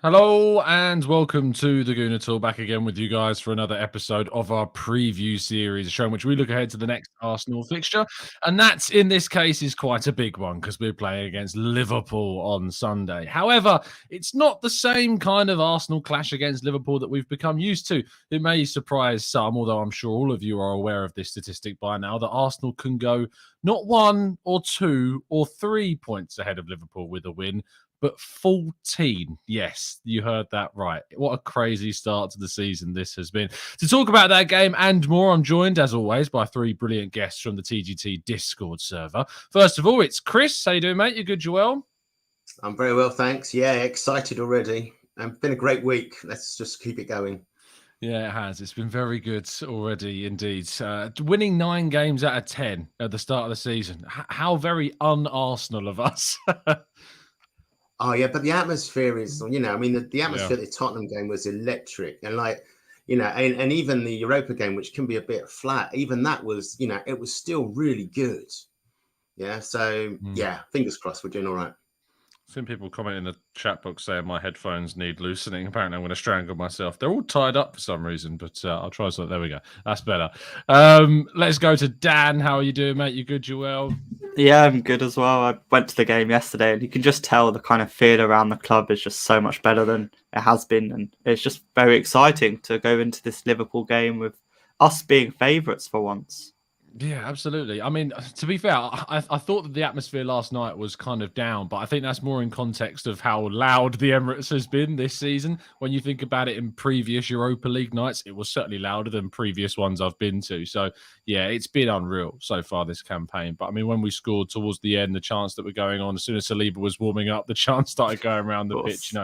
Hello and welcome to the Gooner Talk, back again with you guys for another episode of our preview series, a show in which we look ahead to the next Arsenal fixture. And that, in this case, is quite a big one because we're playing against Liverpool on Sunday. However, it's not the same kind of Arsenal clash against Liverpool that we've become used to. It may surprise some, although I'm sure all of you are aware of this statistic by now, that Arsenal can go not 1 or 2 or 3 points ahead of Liverpool with a win, but 14. Yes, you heard that right. What a crazy start to the season this has been. To talk about that game and more, I'm joined, as always, by three brilliant guests from the TGT Discord server. First of all, it's Chris. How you doing, mate? You good, Joel? I'm very well, thanks. Yeah, excited already. It's been a great week. Let's just keep it going. Yeah, it has. It's been very good already, indeed. Winning 9 games out of 10 at the start of the season. How very un-Arsenal of us. Oh, yeah, but the atmosphere is, the atmosphere at the Tottenham game was electric. And and even the Europa game, which can be a bit flat, even that was, it was still really good. Yeah, so, fingers crossed we're doing all right. I've seen people comment in the chat box saying my headphones need loosening. Apparently, I'm going to strangle myself. They're all tied up for some reason, but I'll try something. There we go. That's better. Let's go to Dan. How are you doing, mate? You good, Joel? Yeah, I'm good as well. I went to the game yesterday, and you can just tell the kind of feel around the club is just so much better than it has been. And it's just very exciting to go into this Liverpool game with us being favourites for once. Yeah, absolutely. I mean, to be fair, I thought that the atmosphere last night was kind of down, but I think that's more in context of how loud the Emirates has been this season. When you think about it in previous Europa League nights, it was certainly louder than previous ones I've been to. So, yeah, it's been unreal so far this campaign. But, I mean, when we scored towards the end, the chants that were going on, as soon as Saliba was warming up, the chants started going around the pitch,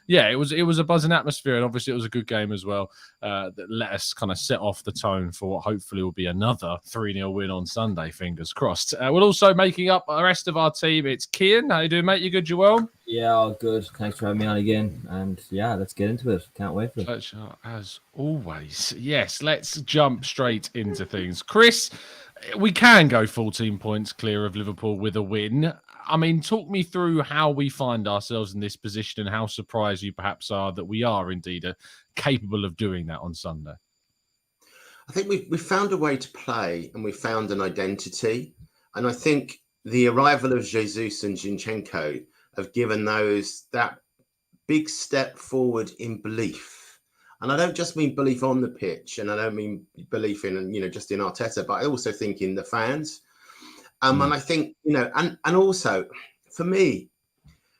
Yeah, it was a buzzing atmosphere, and obviously it was a good game as well that let us kind of set off the tone for what hopefully will be another 3-0 win on Sunday, fingers crossed. We're also making up the rest of our team. It's Kian. How you doing, mate? You good, Joel? Yeah, all good. Thanks for having me on again. And yeah, let's get into it. Can't wait for it. Pleasure, as always. Yes, let's jump straight into things. Chris, we can go 14 points clear of Liverpool with a win. I mean, talk me through how we find ourselves in this position and how surprised you perhaps are that we are indeed capable of doing that on Sunday. I think we found a way to play, and we found an identity. And I think the arrival of Jesus and Zinchenko have given that big step forward in belief. And I don't just mean belief on the pitch, and I don't mean belief in, just in Arteta, but I also think in the fans. And I think, and also for me,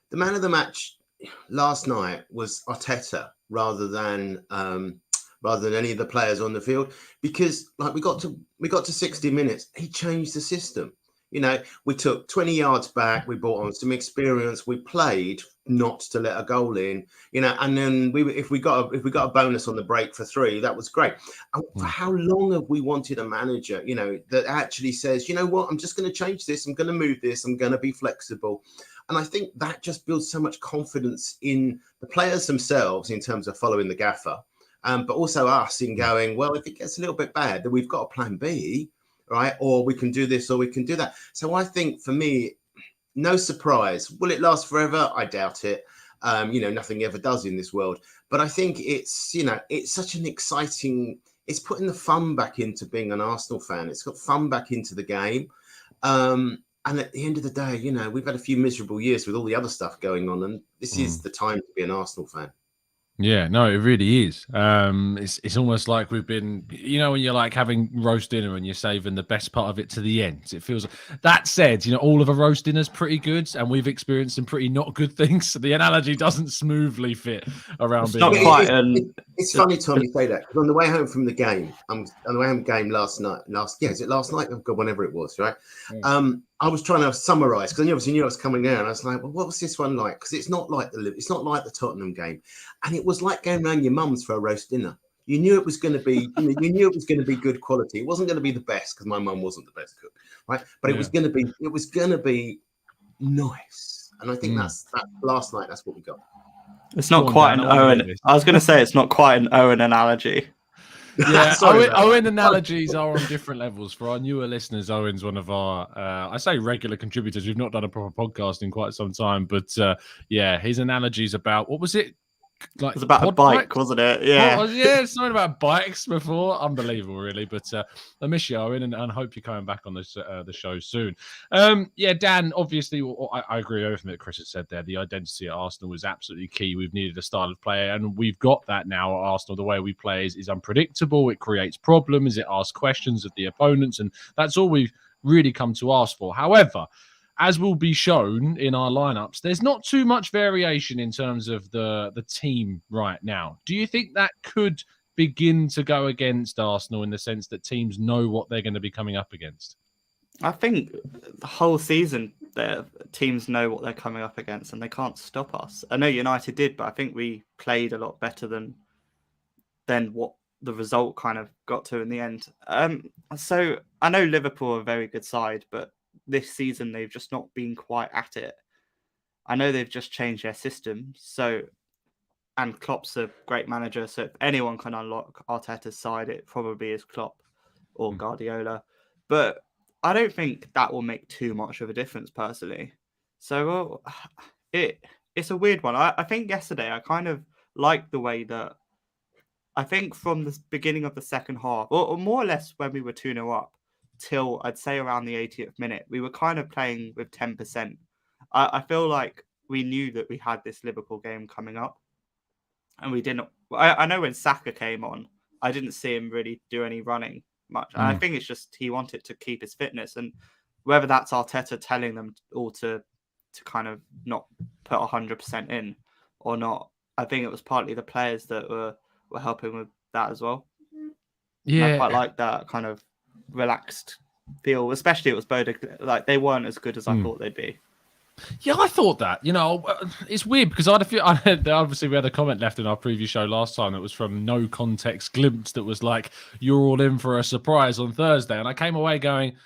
the man of the match last night was Arteta rather than any of the players on the field, because like we got to 60 minutes, he changed the system. We took 20 yards back, we brought on some experience, we played not to let a goal in, and then if we got a bonus on the break for 3, that was great. And for how long have we wanted a manager, that actually says, you know what, I'm just going to change this, I'm going to move this, I'm going to be flexible. And I think that just builds so much confidence in the players themselves in terms of following the gaffer, but also us in going, well, if it gets a little bit bad, then we've got a plan B. Right, or we can do this, or we can do that. So I think for me, no surprise. Will it last forever? I doubt it. Nothing ever does in this world. But I think it's such an exciting. It's putting the fun back into being an Arsenal fan. It's got fun back into the game. And at the end of the day, we've had a few miserable years with all the other stuff going on, and this is the time to be an Arsenal fan. Yeah, no, it really is. It's almost like we've been, when you're like having roast dinner and you're saving the best part of it to the end. It feels that said, all of a roast dinner's pretty good, and we've experienced some pretty not good things. So the analogy doesn't smoothly fit around. It's funny, Tom, you say that, because on the way home from the game, on the way home game last night? Is it last night? Oh God, whenever it was, right? Yeah. I was trying to summarize because I obviously knew I was coming down. I was like, well, what was this one like? Because it's not like the Tottenham game, and it was like going around your mum's for a roast dinner. You knew it was going to be, good quality. It wasn't going to be the best because my mum wasn't the best cook, right? But it was going to be nice, and I think that's last night. That's what we got. It's not quite an Owen. I was going to say it's not quite an Owen analogy. Yeah, Owen analogies are on different levels. For our newer listeners, Owen's one of our, I say regular contributors. We've not done a proper podcast in quite some time, but his analogies about, what was it? like It was about a quad bike, bikes? wasn't it? Yeah. Yeah, something about bikes before. Unbelievable, really. But I miss you, Owen, and hope you're coming back on this the show soon. Yeah, Dan. Obviously, I agree with everything that Chris has said there. The identity at Arsenal was absolutely key. We've needed a style of play, and we've got that now at Arsenal. The way we play is unpredictable. It creates problems. It asks questions of the opponents, and that's all we've really come to ask for. However, as will be shown in our lineups, there's not too much variation in terms of the team right now. Do you think that could begin to go against Arsenal in the sense that teams know what they're going to be coming up against? I think the whole season, the teams know what they're coming up against, and they can't stop us. I know United did, but I think we played a lot better than what the result kind of got to in the end. So I know Liverpool are a very good side, but this season they've just not been quite at it. I know they've just changed their system, and Klopp's a great manager, so if anyone can unlock Arteta's side, it probably is Klopp or Guardiola. But I don't think that will make too much of a difference personally. So it's a weird one. I think yesterday I kind of liked the way that I think from the beginning of the second half, or more or less when we were 2-0 up, till I'd say around the 80th minute, we were kind of playing with 10%. I feel like we knew that we had this Liverpool game coming up, and we didn't. I know when Saka came on, I didn't see him really do any running much. And I think it's just he wanted to keep his fitness, and whether that's Arteta telling them all to kind of not put 100% in or not, I think it was partly the players that were helping with that as well. Yeah, and I quite like that kind of relaxed feel, especially it was Bodo. Like they weren't as good as I thought they'd be. Yeah, I thought that. It's weird because obviously we had a comment left in our preview show last time that was from No Context Glimpse that was like, "You're all in for a surprise on Thursday," and I came away going,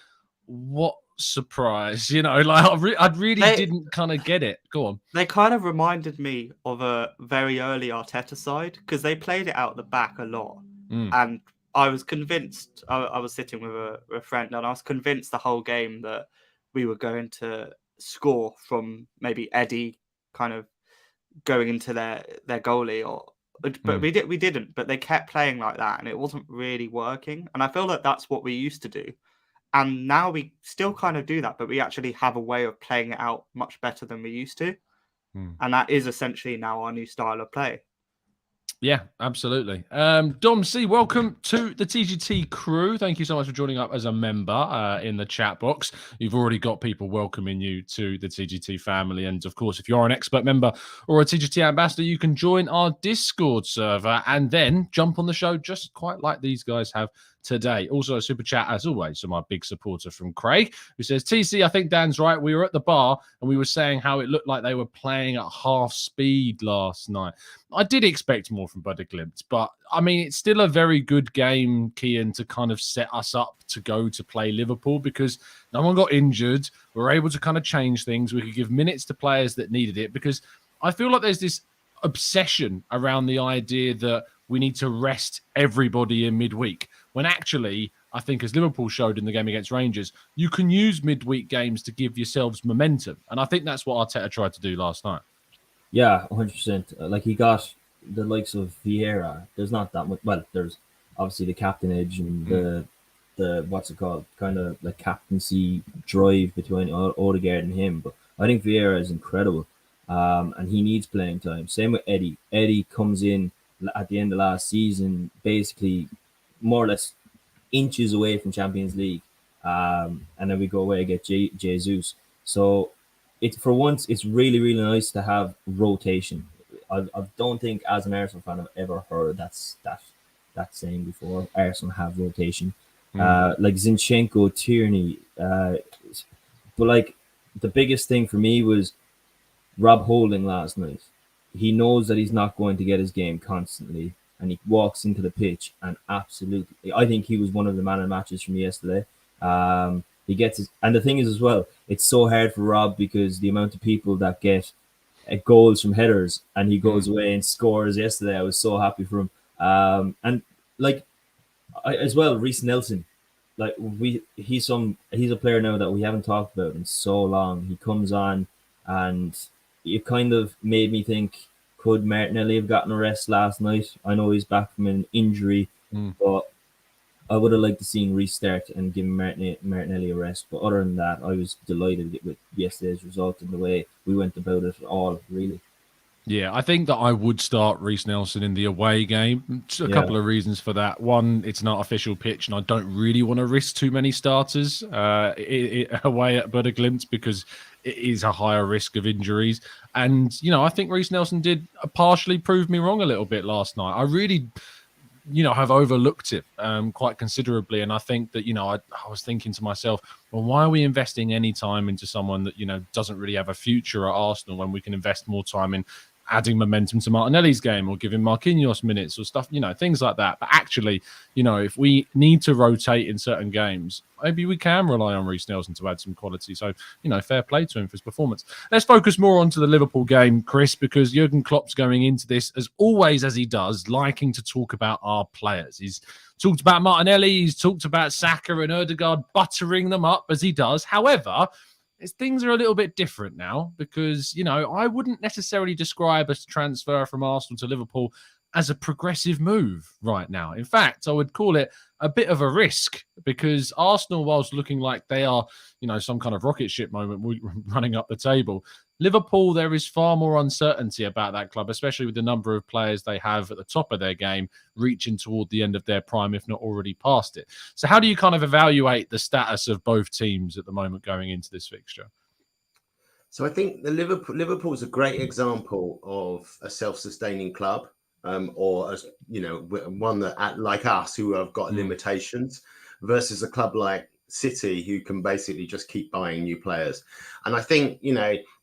"What surprise?" I really didn't kind of get it. Go on. They kind of reminded me of a very early Arteta side because they played it out the back a lot, and I was convinced. I was sitting with a friend, and I was convinced the whole game that we were going to score from maybe Eddie kind of going into their goalie, but we didn't. But they kept playing like that, and it wasn't really working. And I feel like that's what we used to do. And now we still kind of do that, but we actually have a way of playing it out much better than we used to. And that is essentially now our new style of play. Yeah, absolutely. Dom C, welcome to the TGT crew. Thank you so much for joining up as a member in the chat box. You've already got people welcoming you to the TGT family. And of course, if you're an expert member or a TGT ambassador, you can join our Discord server and then jump on the show just quite like these guys have today. Also, a super chat, as always, from our big supporter from Craig, who says, TC, I think Dan's right. We were at the bar and we were saying how it looked like they were playing at half speed last night. I did expect more from Buddy Glimpse, but I mean, it's still a very good game, Kian, to kind of set us up to go to play Liverpool because no one got injured. We're able to kind of change things. We could give minutes to players that needed it because I feel like there's this obsession around the idea that we need to rest everybody in midweek, when actually, I think as Liverpool showed in the game against Rangers, you can use midweek games to give yourselves momentum. And I think that's what Arteta tried to do last night. Yeah, 100%. Like he got the likes of Vieira. There's not that much. Well, there's obviously the captainage and the what's it called, kind of like captaincy drive between Odegaard and him. But I think Vieira is incredible, and he needs playing time. Same with Eddie. Eddie comes in at the end of last season, basically more or less inches away from Champions League, and then we go away and get Jesus. So for once, it's really, really nice to have rotation. I don't think, as an Arsenal fan, I've ever heard that saying before. Arsenal have rotation, like Zinchenko, Tierney. But like the biggest thing for me was Rob Holding last night. He knows that he's not going to get his game constantly, and he walks into the pitch and absolutely, I think he was one of the man of the matches from yesterday. He gets his, and the thing is as well, it's so hard for Rob because the amount of people that get goals from headers, and he goes away and scores yesterday. I was so happy for him. And like as well, Reece Nelson, like he's a player now that we haven't talked about in so long. He comes on and it kind of made me think, Could Martinelli have gotten a rest last night? I know he's back from an injury, but I would have liked to see him restart and give Martinelli a rest. But other than that, I was delighted with yesterday's result and the way we went about it all, really. Yeah, I think that I would start Reece Nelson in the away game. A couple of reasons for that. One, it's an artificial pitch, and I don't really want to risk too many starters away at Glimt because it is a higher risk of injuries. And, I think Reece Nelson did partially prove me wrong a little bit last night. I really, have overlooked it quite considerably. And I think that, I was thinking to myself, well, why are we investing any time into someone that, doesn't really have a future at Arsenal when we can invest more time in adding momentum to Martinelli's game or giving Marquinhos minutes or stuff, things like that. But actually, if we need to rotate in certain games, maybe we can rely on Reece Nelson to add some quality. So, fair play to him for his performance. Let's focus more onto the Liverpool game, Chris, because Jurgen Klopp's going into this, as always, as he does, liking to talk about our players. He's talked about Martinelli, he's talked about Saka and Ødegaard, buttering them up as he does. However, things are a little bit different now because, I wouldn't necessarily describe a transfer from Arsenal to Liverpool as a progressive move right now. In fact, I would call it a bit of a risk because Arsenal, whilst looking like they are, some kind of rocket ship moment running up the table, Liverpool, there is far more uncertainty about that club, especially with the number of players they have at the top of their game reaching toward the end of their prime, if not already past it. So how do you kind of evaluate the status of both teams at the moment going into this fixture? So I think the Liverpool is a great example of a self-sustaining club, or one that, like us, who have got limitations, versus a club like City, who can basically just keep buying new players. And I think,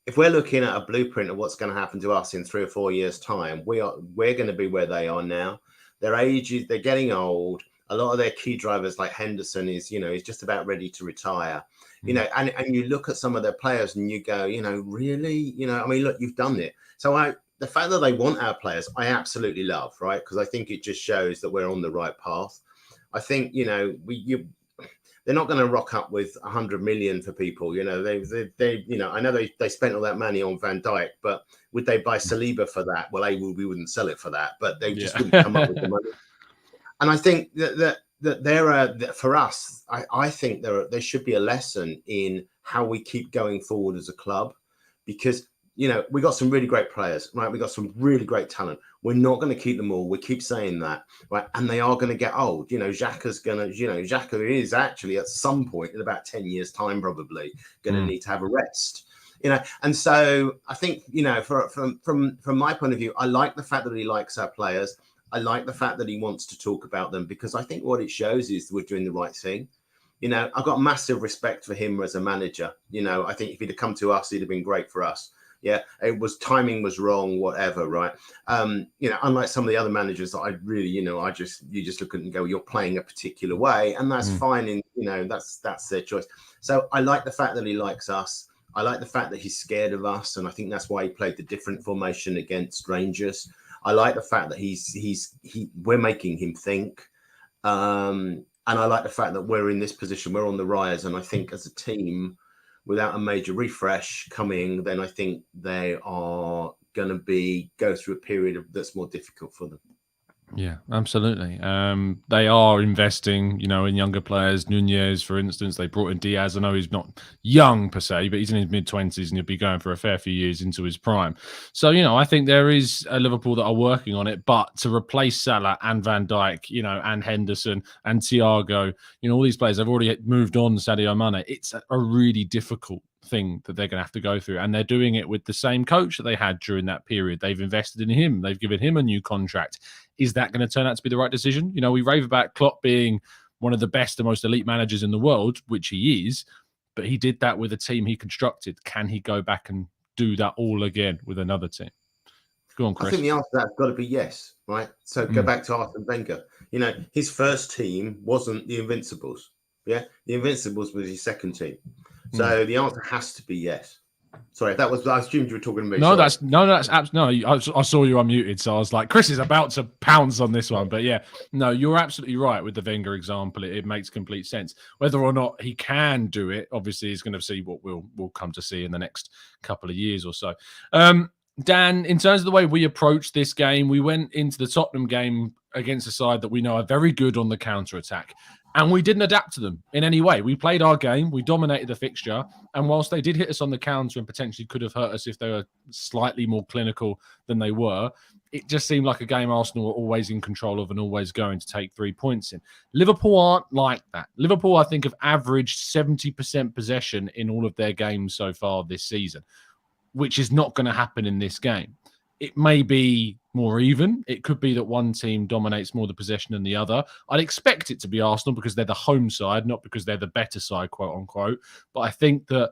if we're looking at a blueprint of what's going to happen to us in 3 or 4 years' time, we're going to be where they are now. Their ages, they're getting old. A lot of their key drivers, like Henderson, is just about ready to retire. And you look at some of their players and you go, really, look, you've done it. So the fact that they want our players, I absolutely love, right? Because I think it just shows that we're on the right path. I think, they're not going to rock up with 100 million for people. They I know they spent all that money on Van Dijk, but would they buy Saliba for that? Well, we wouldn't sell it for that, but they just wouldn't come up with the money. And I think that there for us, I think there should be a lesson in how we keep going forward as a club, because we got some really great players, right? We got some really great talent. We're not going to keep them all. We keep saying that, right? And they are going to get old. Xhaka is actually at some point in about 10 years' time probably going to need to have a rest. And so I think from my point of view, I like the fact that he likes our players. I like the fact that he wants to talk about them, because I think what it shows is we're doing the right thing. I've got massive respect for him as a manager. I think if he'd have come to us, he'd have been great for us. Yeah, timing was wrong, whatever, right? Unlike some of the other managers that I really, you just look at and go, you're playing a particular way, and that's fine. And that's their choice. So I like the fact that he likes us. I like the fact that he's scared of us, and I think that's why he played the different formation against Rangers. I like the fact that we're making him think, and I like the fact that we're in this position, we're on the rise, and I think as a team, without a major refresh coming, then I think they are going to go through a period that's more difficult for them. Yeah, absolutely. They are investing, in younger players. Nunez, for instance, they brought in Diaz. I know he's not young per se, but he's in his mid-20s and he'll be going for a fair few years into his prime. So, I think there is a Liverpool that are working on it, but to replace Salah and Van Dijk, and Henderson and Thiago, all these players have already moved on, Sadio Mane. It's a really difficult thing that they're going to have to go through, and they're doing it with the same coach that they had during that period. They've invested in him. They've given him a new contract. Is that going to turn out to be the right decision? We rave about Klopp being one of the best and most elite managers in the world, which he is, but he did that with a team he constructed. Can he go back and do that all again with another team? Go on, Chris. I think the answer to that's got to be yes, right? So go back to Arsene Wenger. His first team wasn't the Invincibles. Yeah, the Invincibles was his second team. So the answer has to be yes. Sorry, I assumed you were talking about. I saw you unmuted, so I was like, Chris is about to pounce on this one. But yeah, no, you're absolutely right with the Wenger example. It makes complete sense. Whether or not he can do it, obviously, he's going to see what we'll come to see in the next couple of years or so. Dan, in terms of the way we approached this game, we went into the Tottenham game against a side that we know are very good on the counter-attack. And we didn't adapt to them in any way. We played our game, we dominated the fixture, and whilst they did hit us on the counter and potentially could have hurt us if they were slightly more clinical than they were, it just seemed like a game Arsenal were always in control of and always going to take 3 points in. Liverpool aren't like that. Liverpool, I think, have averaged 70% possession in all of their games so far this season, which is not going to happen in this game. It may be more even. It could be that one team dominates more the possession than the other. I'd expect it to be Arsenal because they're the home side, not because they're the better side, quote unquote. But I think that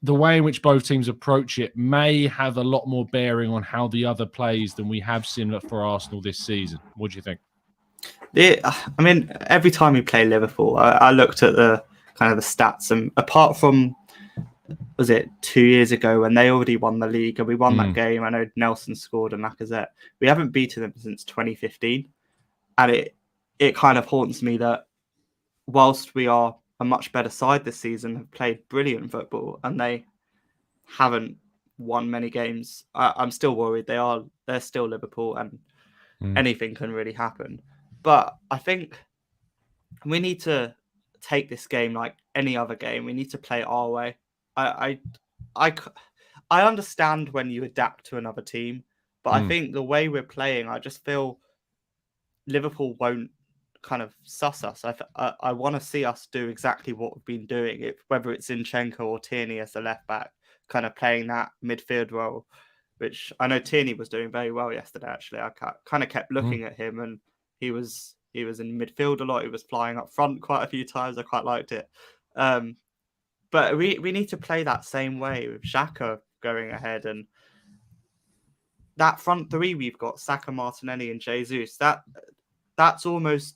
the way in which both teams approach it may have a lot more bearing on how the other plays than we have seen for Arsenal this season. What do you think? I mean, every time we play Liverpool, I looked at the kind of the stats, and apart from, was it 2 years ago when they already won the league and we won that game? I know Nelson scored and Lacazette. We haven't beaten them since 2015. And it kind of haunts me that whilst we are a much better side this season, have played brilliant football, and they haven't won many games, I'm still worried. They're still Liverpool, and anything can really happen. But I think we need to take this game like any other game. We need to play it our way. I understand when you adapt to another team, but I think the way we're playing, I just feel Liverpool won't kind of suss us. I want to see us do exactly what we've been doing, whether it's Zinchenko or Tierney as the left back, kind of playing that midfield role, which I know Tierney was doing very well yesterday. Actually, I kind of kept looking at him, and he was in midfield a lot. He was flying up front quite a few times. I quite liked it. But we need to play that same way with Xhaka going ahead, and that front three we've got, Saka, Martinelli and Jesus. That's almost,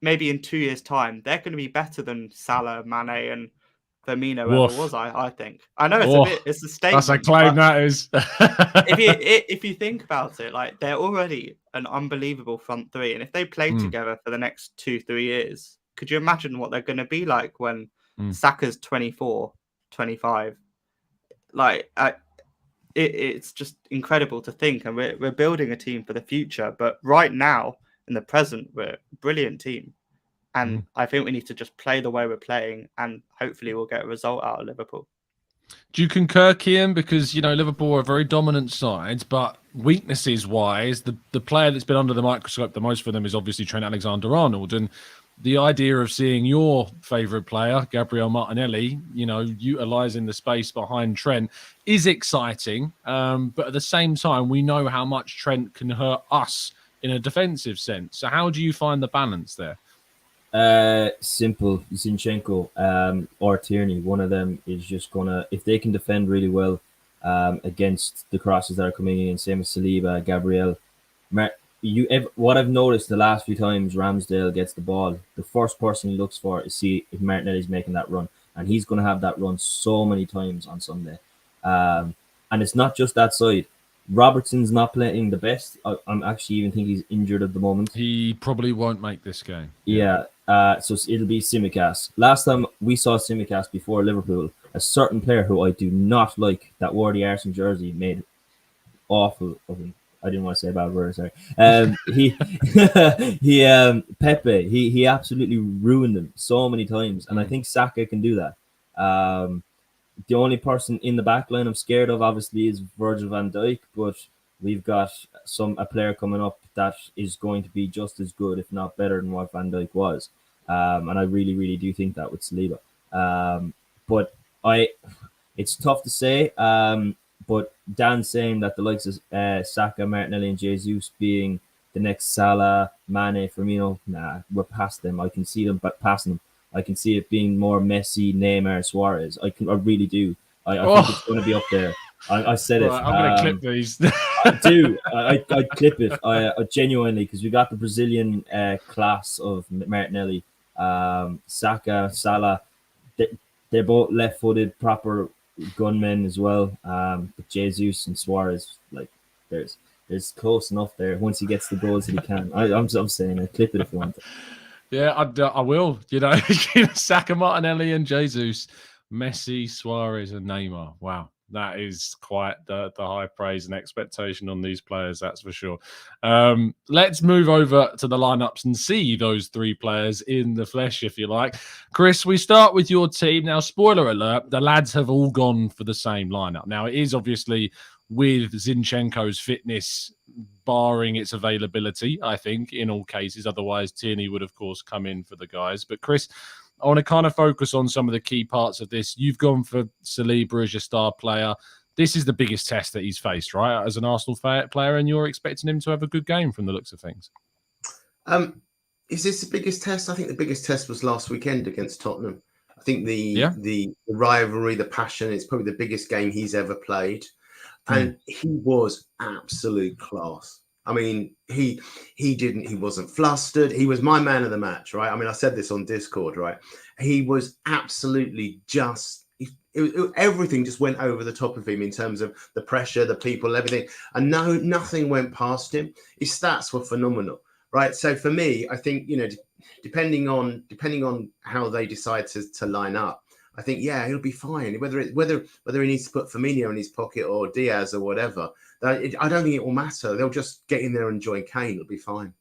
maybe in 2 years' time, they're going to be better than Salah, Mane and Firmino ever was, I think. I know it's a statement. That's a claim, that is. if you think about it, like, they're already an unbelievable front three, and if they play together for the next 2-3 years, could you imagine what they're going to be like when Saka's 24, 25? Like, it's just incredible to think, and we're building a team for the future. But right now, in the present, we're a brilliant team, and I think we need to just play the way we're playing, and hopefully we'll get a result out of Liverpool. Do you concur, Kian? Because, you know, Liverpool are a very dominant side, but weaknesses-wise, the player that's been under the microscope the most for them is obviously Trent Alexander-Arnold, and the idea of seeing your favourite player, Gabriel Martinelli, you know, utilising the space behind Trent is exciting. But at the same time, we know how much Trent can hurt us in a defensive sense. So how do you find the balance there? Simple. Zinchenko or Tierney, one of them is just going to, if they can defend really well against the crosses that are coming in, same as Saliba, Gabriel, what I've noticed the last few times Ramsdale gets the ball, the first person he looks for is see if Martinelli's making that run, and he's going to have that run so many times on Sunday. And it's not just that side. Robertson's not playing the best. I'm actually even think he's injured at the moment. He probably won't make this game. Yeah. So it'll be Tsimikas. Last time we saw Tsimikas before Liverpool, a certain player who I do not like that wore the Arsenal jersey made awful of him. I didn't want to say a bad word, sorry. Pepe, he absolutely ruined him so many times, and I think Saka can do that. The only person in the back line I'm scared of, obviously, is Virgil van Dijk, but we've got a player coming up that is going to be just as good, if not better, than what Van Dijk was. And I really, really do think that with Saliba. But it's tough to say. But Dan's saying that the likes of Saka, Martinelli, and Jesus being the next Salah, Mane, Firmino, nah, we're past them. I can see them passing them. I can see it being more Messi, Neymar, Suarez. I really do. I think it's going to be up there. I said it. I'm going to clip these. I do. I'd clip it. I genuinely, because we got the Brazilian class of Martinelli, Saka, Salah. They're both left-footed, proper gunmen as well. But Jesus and Suarez, like, there's close enough there. Once he gets the goals that he can, I'm saying, I clip it if you want. Yeah, I will. You know, Saka, Martinelli, and Jesus, Messi, Suarez, and Neymar. Wow. That is quite the high praise and expectation on these players, that's for sure. Let's move over to the lineups and see those three players in the flesh, if you like. Chris, we start with your team. Now, spoiler alert, the lads have all gone for the same lineup. Now, it is obviously with Zinchenko's fitness barring its availability, I think, in all cases. Otherwise, Tierney would, of course, come in for the guys. But Chris, I want to kind of focus on some of the key parts of this. You've gone for Saliba as your star player. This is the biggest test that he's faced, right, as an Arsenal player, and you're expecting him to have a good game from the looks of things. Is this the biggest test? I think the biggest test was last weekend against Tottenham. I think the rivalry, the passion, it's probably the biggest game he's ever played. And he was absolute class. I mean, he wasn't flustered. He was my man of the match, right? I mean, I said this on Discord, right? He was absolutely just, everything just went over the top of him in terms of the pressure, the people, everything. And nothing went past him. His stats were phenomenal, right? So for me, I think, depending on how they decide to line up, I think, he'll be fine. Whether he needs to put Firmino in his pocket or Diaz or whatever, I don't think it will matter. They'll just get in there and join Kane. It'll be fine.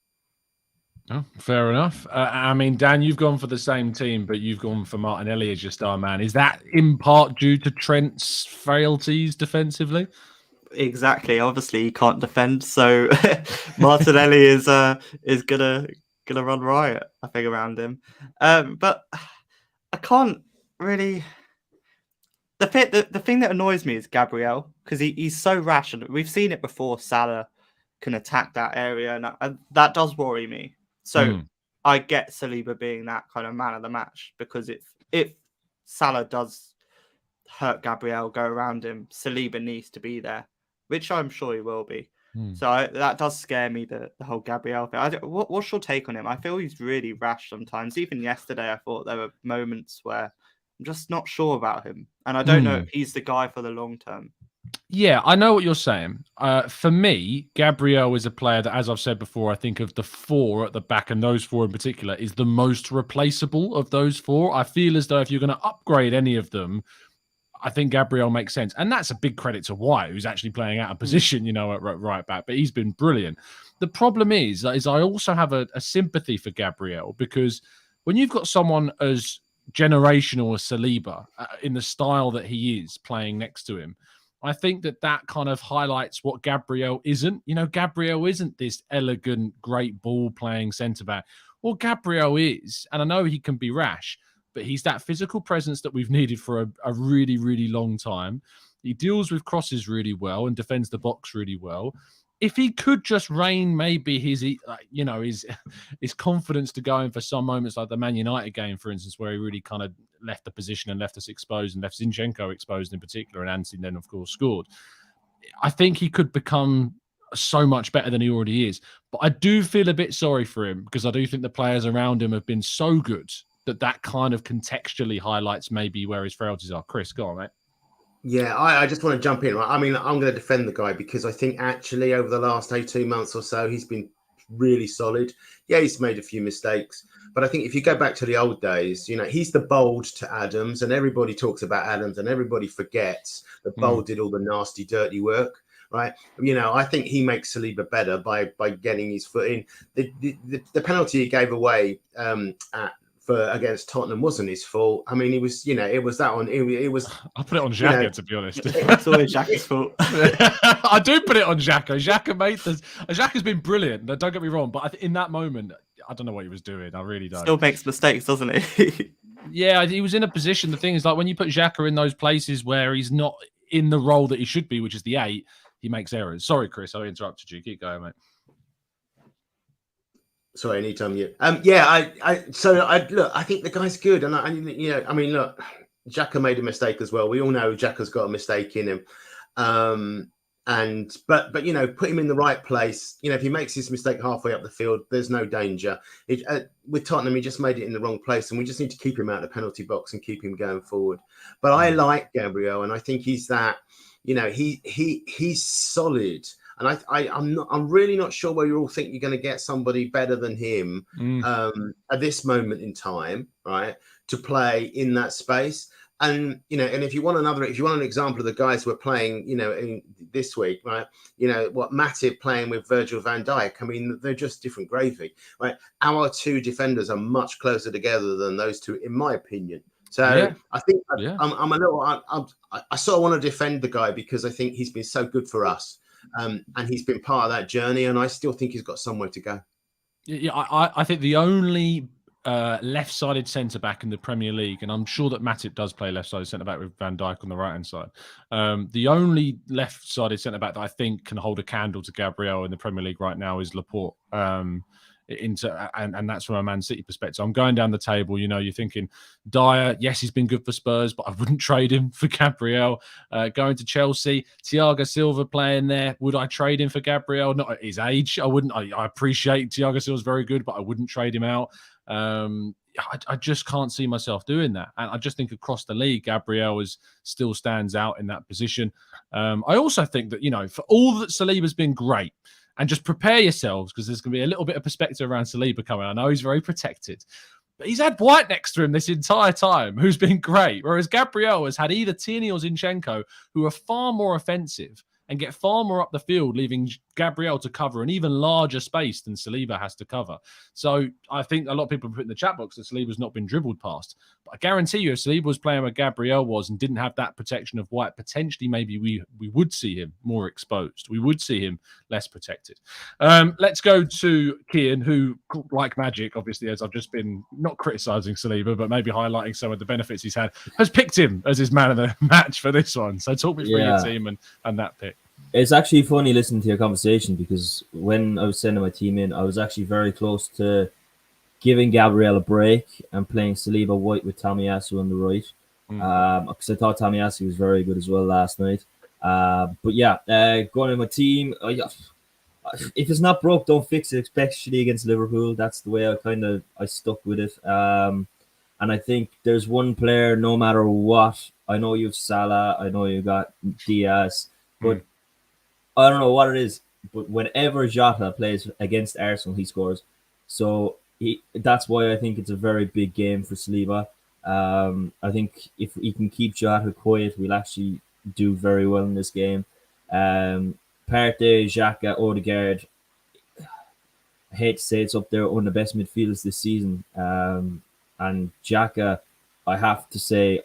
Oh, fair enough. I mean, Dan, you've gone for the same team, but you've gone for Martinelli as your star man. Is that in part due to Trent's frailties defensively? Exactly. Obviously, he can't defend, so Martinelli is gonna run riot, I think, around him. But I can't really. The thing that annoys me is Gabriel, because he's so rash, and we've seen it before. Salah can attack that area, and that does worry me. So I get Saliba being that kind of man of the match, because if Salah does hurt Gabriel, go around him, Saliba needs to be there, which I'm sure he will be. So that does scare me, the whole Gabriel thing. What's your take on him? I feel he's really rash sometimes. Even yesterday, I thought there were moments where I'm just not sure about him. And I don't know if he's the guy for the long term. Yeah, I know what you're saying. For me, Gabriel is a player that, as I've said before, I think of the four at the back, and those four in particular, is the most replaceable of those four. I feel as though if you're going to upgrade any of them, I think Gabriel makes sense. And that's a big credit to White, who's actually playing out of position, at right back. But he's been brilliant. The problem is I also have a sympathy for Gabriel, because when you've got someone as generational as Saliba in the style that he is playing next to him, I think that kind of highlights what Gabriel isn't. Gabriel isn't this elegant, great ball-playing centre-back. Well, Gabriel is, and I know he can be rash, but he's that physical presence that we've needed for a really, really long time. He deals with crosses really well and defends the box really well. If he could just rein maybe his confidence to go in for some moments, like the Man United game, for instance, where he really kind of left the position and left us exposed and left Zinchenko exposed in particular, and Anthony then, of course, scored. I think he could become so much better than he already is. But I do feel a bit sorry for him, because I do think the players around him have been so good that kind of contextually highlights maybe where his frailties are. Chris, go on, mate. Yeah, I just want to jump in. I mean, I'm going to defend the guy, because I think actually over the last 18 months or so, he's been really solid. Yeah, he's made a few mistakes. But I think if you go back to the old days, he's the bold to Adams, and everybody talks about Adams and everybody forgets that bold did all the nasty, dirty work. Right. I think he makes Saliba better by getting his foot in. The penalty he gave away against Tottenham wasn't his fault. I mean, it was that one. It was. I put it on Xhaka, to be honest. It's always Xhaka's fault. I do put it on Xhaka. Xhaka's been brilliant. Don't get me wrong, but in that moment, I don't know what he was doing. I really don't. Still makes mistakes, doesn't he? Yeah, he was in a position. The thing is, like, when you put Xhaka in those places where he's not in the role that he should be, which is the 8, he makes errors. Sorry, Chris, I interrupted you. Keep going, mate. Sorry, anytime you. I think the guy's good, and I mean, look, Xhaka made a mistake as well. We all know Xhaka's got a mistake in him, but put him in the right place. If he makes his mistake halfway up the field, there's no danger. With Tottenham, he just made it in the wrong place, and we just need to keep him out of the penalty box and keep him going forward. But I like Gabriel, and I think he's that. He's solid. And I'm really not sure where you all think you're going to get somebody better than him at this moment in time, right, to play in that space. And and if you want an example of the guys who are playing, in this week, right? What Matip playing with Virgil van Dijk. I mean, they're just different gravy, right? Our two defenders are much closer together than those two, in my opinion. So Yeah. I think Yeah. I sort of want to defend the guy because I think he's been so good for us, and he's been part of that journey, and I still think he's got somewhere to go. Yeah, I think the only left-sided centre-back in the Premier League, and I'm sure that Matip does play left-sided centre-back with Van Dijk on the right-hand side. The only left-sided centre-back that I think can hold a candle to Gabriel in the Premier League right now is Laporte. And that's from a Man City perspective. I'm going down the table. You're thinking Dyer. Yes, he's been good for Spurs, but I wouldn't trade him for Gabriel. Going to Chelsea, Thiago Silva playing there. Would I trade him for Gabriel? Not at his age. I wouldn't. I appreciate Thiago Silva's very good, but I wouldn't trade him out. I just can't see myself doing that. And I just think across the league, Gabriel still stands out in that position. I also think that, for all that Saliba's been great, and just prepare yourselves because there's going to be a little bit of perspective around Saliba coming. I know he's very protected, but he's had White next to him this entire time, who's been great. Whereas Gabriel has had either Tierney or Zinchenko, who are far more offensive and get far more up the field, leaving Gabriel to cover an even larger space than Saliba has to cover. So I think a lot of people put in the chat box that Saliba's not been dribbled past. But I guarantee you, if Saliba was playing where Gabriel was and didn't have that protection of White, potentially maybe we would see him more exposed. We would see him less protected. Let's go to Kian, who, like magic, obviously, as I've just been not criticising Saliba, but maybe highlighting some of the benefits he's had, has picked him as his man of the match for this one. So talk me through your team and that pick. It's actually funny listening to your conversation because when I was sending my team in, I was actually very close to giving Gabriel a break and playing Saliba White with Tomiyasu on the right. Because I thought Tomiyasu was very good as well last night. But yeah, going in my team, if it's not broke, don't fix it, especially against Liverpool. That's the way I stuck with it. And I think there's one player, no matter what, I know you've Salah, I know you got Diaz, but I don't know what it is, but whenever Jota plays against Arsenal, he scores. So that's why I think it's a very big game for Saliba. I think if he can keep Jota quiet, we'll actually do very well in this game. Partey, Xhaka, Odegaard, I hate to say it's up there, one of the best midfielders this season. And Xhaka, I have to say,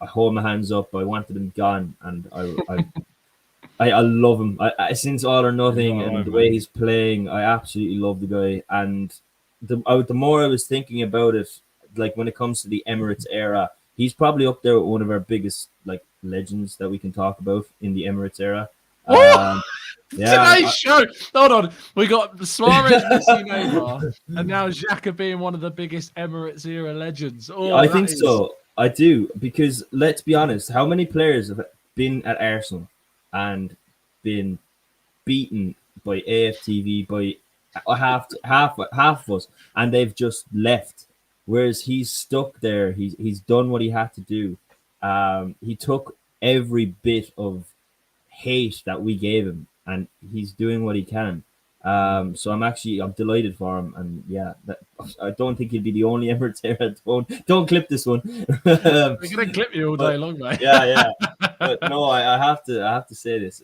I hold my hands up. I wanted him gone, and I love him. Since All or Nothing and the way he's playing, I absolutely love the guy. And the more I was thinking about it, like when it comes to the Emirates era, he's probably up there with one of our biggest legends that we can talk about in the Emirates era. Today's show. Hold on, we got Suarez, Messi, Neymar, and now Xhaka being one of the biggest Emirates era legends. I think so. I do, because let's be honest, how many players have been at Arsenal and been beaten by AFTV by half of us, and they've just left, whereas he's stuck there. He's done what he had to do. He took every bit of hate that we gave him, and he's doing what he can. So I'm delighted for him, and I don't think he'll be the only Emirates era. Don't clip this one. We're gonna clip you all day long, mate. Yeah. But no, I have to say this.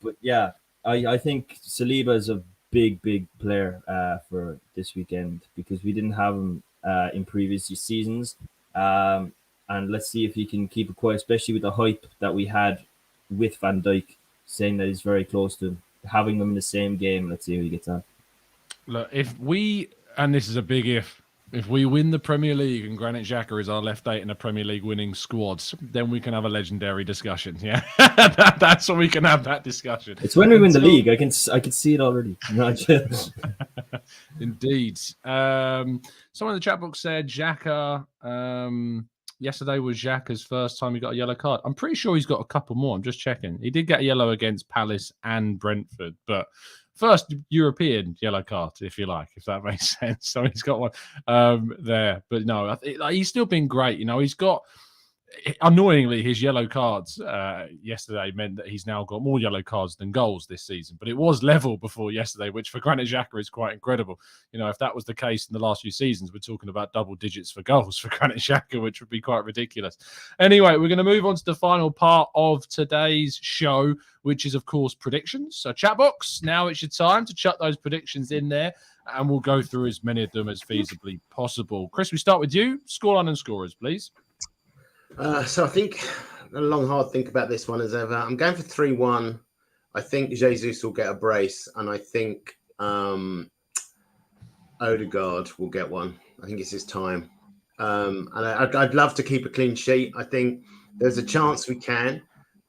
But yeah, I think Saliba is a big player for this weekend because we didn't have him in previous seasons. And let's see if he can keep it quiet, especially with the hype that we had with Van Dijk, saying that he's very close to having them in the same game. Let's see who he gets on. Look, and this is a big if we win the Premier League and Granit Xhaka is our left eight in a Premier League winning squad, then we can have a legendary discussion. Yeah, that's when we can have that discussion. It's when we win the league. I can see it already. Indeed. Someone in the chat box said Xhaka. Yesterday was Xhaka's first time he got a yellow card. I'm pretty sure he's got a couple more. I'm just checking. He did get a yellow against Palace and Brentford, but first European yellow card, if you like, if that makes sense. So he's got one there. But no, he's still been great. He's got annoyingly, his yellow cards yesterday meant that he's now got more yellow cards than goals this season. But it was level before yesterday, which for Granit Xhaka is quite incredible. You know, if that was the case in the last few seasons, we're talking about double digits for goals for Granit Xhaka, which would be quite ridiculous. Anyway, we're going to move on to the final part of today's show, which is, of course, predictions. So, chat box, now it's your time to chuck those predictions in there, and we'll go through as many of them as feasibly possible. Chris, we start with you. Scoreline and scorers, please. So I think a long, hard think about this one as ever. I'm going for 3-1. I think Jesus will get a brace, and I think Odegaard will get one. I think it's his time. And I'd love to keep a clean sheet. I think there's a chance we can,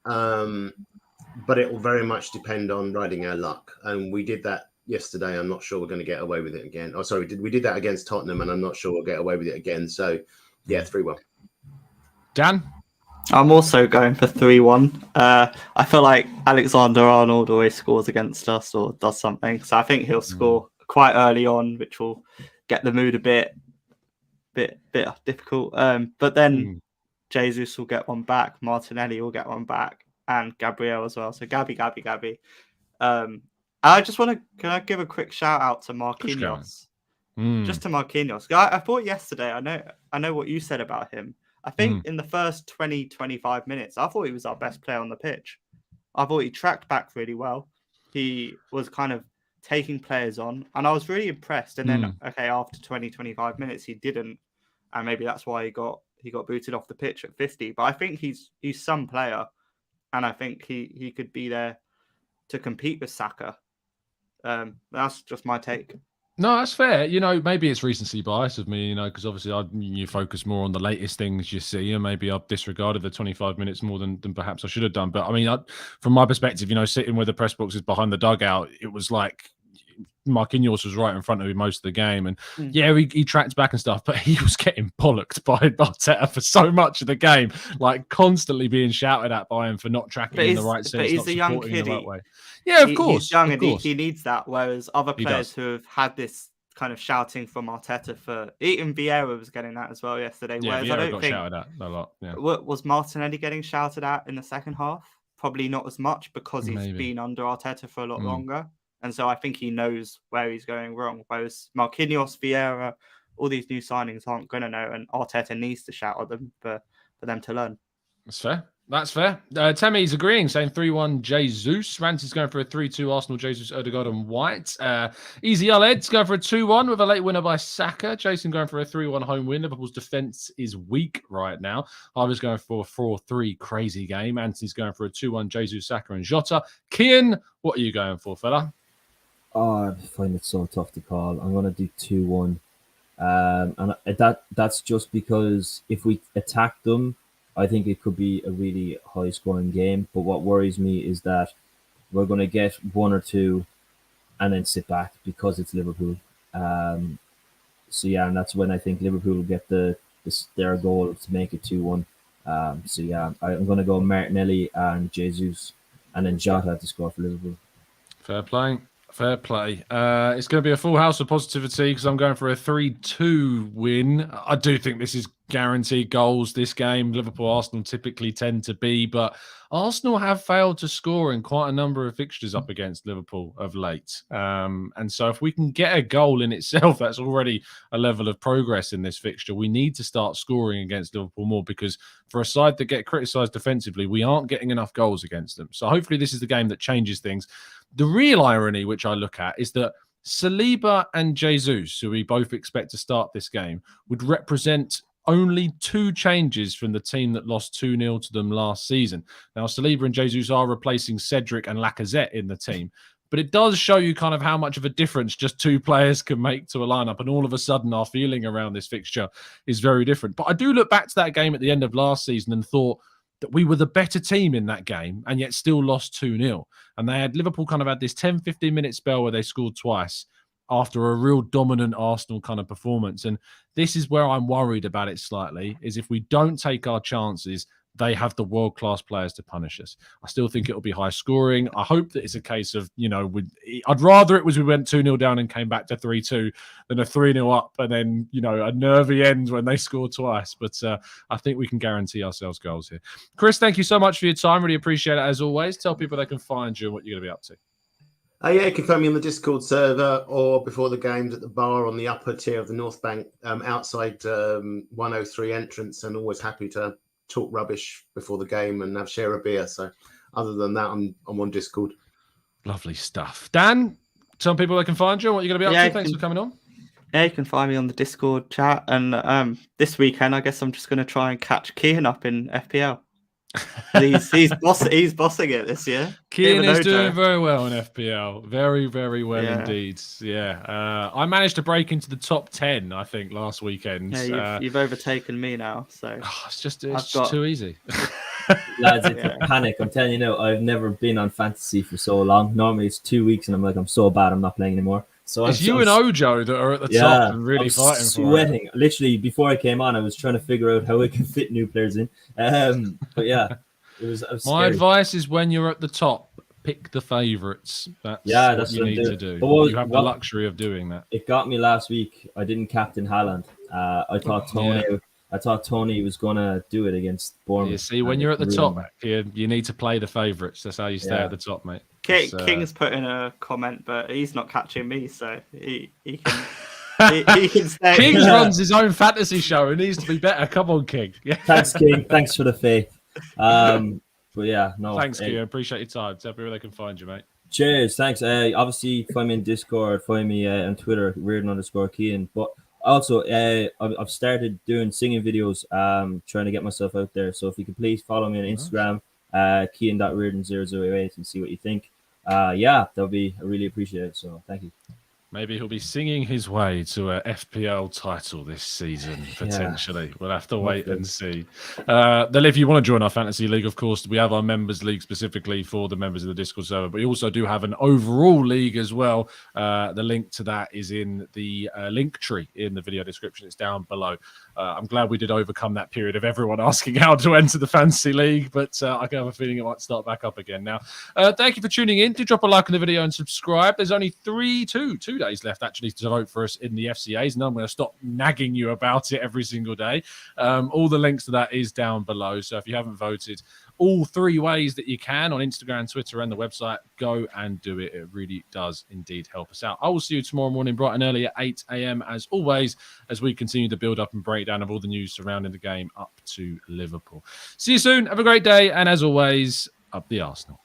but it will very much depend on riding our luck. And we did that yesterday. I'm not sure we're going to get away with it again. Oh, sorry, we did that against Tottenham, and I'm not sure we'll get away with it again. So, yeah, 3-1. Dan? I'm also going for 3-1. I feel like Alexander-Arnold always scores against us or does something. So I think he'll score quite early on, which will get the mood a bit difficult. But then Jesus will get one back, Martinelli will get one back, and Gabriel as well. So Gabby. I just can I give a quick shout out to Marquinhos? Just to Marquinhos. I thought yesterday, I know what you said about him. I think in the first 20-25 minutes, I thought he was our best player on the pitch. I thought he tracked back really well. He was kind of taking players on, and I was really impressed. And then, after 20-25 minutes, he didn't, and maybe that's why he got booted off the pitch at 50. But I think he's some player, and I think he could be there to compete with Saka. That's just my take. No, that's fair. You know, maybe it's recency bias of me, you know, because obviously you focus more on the latest things you see, and maybe I've disregarded the 25 minutes more than perhaps I should have done. But I mean, from my perspective, you know, sitting where the press box is behind the dugout, it was like Marquinhos was right in front of him most of the game. And yeah, he tracked back and stuff, but he was getting bollocked by Arteta for so much of the game, like constantly being shouted at by him for not tracking in the right sense. But he's a young kid. The right way. Yeah, of course. He's young and he needs that. Whereas other players who have had this kind of shouting from Arteta for even Vieira was getting that as well yesterday. Yeah, whereas Vieira I don't got think shouted at a lot. Yeah. Was Martinelli getting shouted at in the second half? Probably not as much because he's been under Arteta for a lot longer. And so I think he knows where he's going wrong. Whereas Marquinhos, Vieira, all these new signings aren't going to know. And Arteta needs to shout at them for them to learn. That's fair. That's fair. Temmy's agreeing, saying 3-1 Jesus. Ranty's going for a 3-2 Arsenal, Jesus, Odegaard and White. Easy Ed's going for a 2-1 with a late winner by Saka. Jason going for a 3-1 home win. Liverpool's defence is weak right now. Harvey's going for a 4-3 crazy game. Anthony's going for a 2-1 Jesus, Saka and Jota. Kian, what are you going for, fella? Oh, I find it so tough to call. I'm going to do 2-1. And that's just because if we attack them, I think it could be a really high-scoring game. But what worries me is that we're going to get one or two and then sit back because it's Liverpool. So, yeah, and that's when I think Liverpool will get their goal to make it 2-1. So, yeah, I'm going to go Martinelli and Jesus and then Jota to score for Liverpool. Fair play. Fair play. It's going to be a full house of positivity because I'm going for a 3-2 win. I do think this is guaranteed goals this game. Liverpool, Arsenal typically tend to be, but Arsenal have failed to score in quite a number of fixtures up against Liverpool of late. And so if we can get a goal in itself, that's already a level of progress in this fixture. We need to start scoring against Liverpool more because for a side that get criticised defensively, we aren't getting enough goals against them. So hopefully this is the game that changes things. The real irony, which I look at, is that Saliba and Jesus, who we both expect to start this game, would represent only two changes from the team that lost 2-0 to them last season. Now, Saliba and Jesus are replacing Cedric and Lacazette in the team, but it does show you kind of how much of a difference just two players can make to a lineup. And all of a sudden, our feeling around this fixture is very different. But I do look back to that game at the end of last season and thought that we were the better team in that game and yet still lost 2-0. And Liverpool kind of had this 10-15 minute spell where they scored twice after a real dominant Arsenal kind of performance. And this is where I'm worried about it slightly, is if we don't take our chances, they have the world-class players to punish us. I still think it'll be high scoring. I hope that it's a case of, I'd rather it was we went 2-0 down and came back to 3-2 than a 3-0 up and then, a nervy end when they score twice. But I think we can guarantee ourselves goals here. Chris, thank you so much for your time. Really appreciate it as always. Tell people they can find you and what you're going to be up to. Yeah, you can find me on the Discord server or before the games at the bar on the upper tier of the North Bank, outside 103 entrance, and always happy to talk rubbish before the game and share a beer. So other than that, I'm on Discord. Lovely stuff. Dan, tell people they can find you and what you're going to be up to. Thanks for coming on. Yeah, you can find me on the Discord chat. And this weekend, I guess I'm just going to try and catch Kean up in FPL. He's bossing it this year. Kean is doing very well in FPL. Very, very well indeed. Yeah. I managed to break into the top 10, I think, last weekend. Yeah, you've overtaken me now. So it's just too easy. Lads, it's a panic. I'm telling you now, I've never been on fantasy for so long. Normally it's 2 weeks and I'm so bad I'm not playing anymore. So it's you and Ojo that are at the top and really fighting sweating. For it. Literally, before I came on, I was trying to figure out how I can fit new players in. But yeah, it was my advice is when you're at the top, pick the favourites. That's what you need to do. But you have the luxury of doing that. It got me last week. I didn't captain Haaland. I thought Tony was going to do it against Bournemouth. You see, when you're at the top, you need to play the favourites. That's how you stay at the top, mate. King's put in a comment, but he's not catching me, so he can he can stay. King runs his own fantasy show. It needs to be better. Come on, King. Yeah. Thanks, King. Thanks for the faith. But yeah, no. Thanks, King. Appreciate your time. Tell people they can find you, mate. Cheers. Thanks. Obviously, find me in Discord. Find me on Twitter, Reardon_Kean. But also, I've started doing singing videos. Trying to get myself out there. So if you could please follow me on Instagram, Kean.Reardon0088, and see what you think. That'll be, I really appreciate it. So thank you. Maybe he'll be singing his way to a FPL title this season, potentially. We'll have to wait and see. Then if you want to join our fantasy league, of course, we have our members league specifically for the members of the Discord server, but we also do have an overall league as well. The link to that is in the link tree in the video description. It's down below. I'm glad we did overcome that period of everyone asking how to enter the fantasy league, but I have a feeling it might start back up again now. Thank you for tuning in. Do drop a like on the video and subscribe. There's only two days left actually to vote for us in the FCAs, and I'm going to stop nagging you about it every single day. All the links to that is down below, so if you haven't voted all 3 ways that you can on Instagram, Twitter, and the website, go and do it. It really does indeed help us out. I will see you tomorrow morning bright and early at 8 a.m. as always, as we continue to build up and break down of all the news surrounding the game up to Liverpool. See you soon. Have a great day, and as always, up the Arsenal.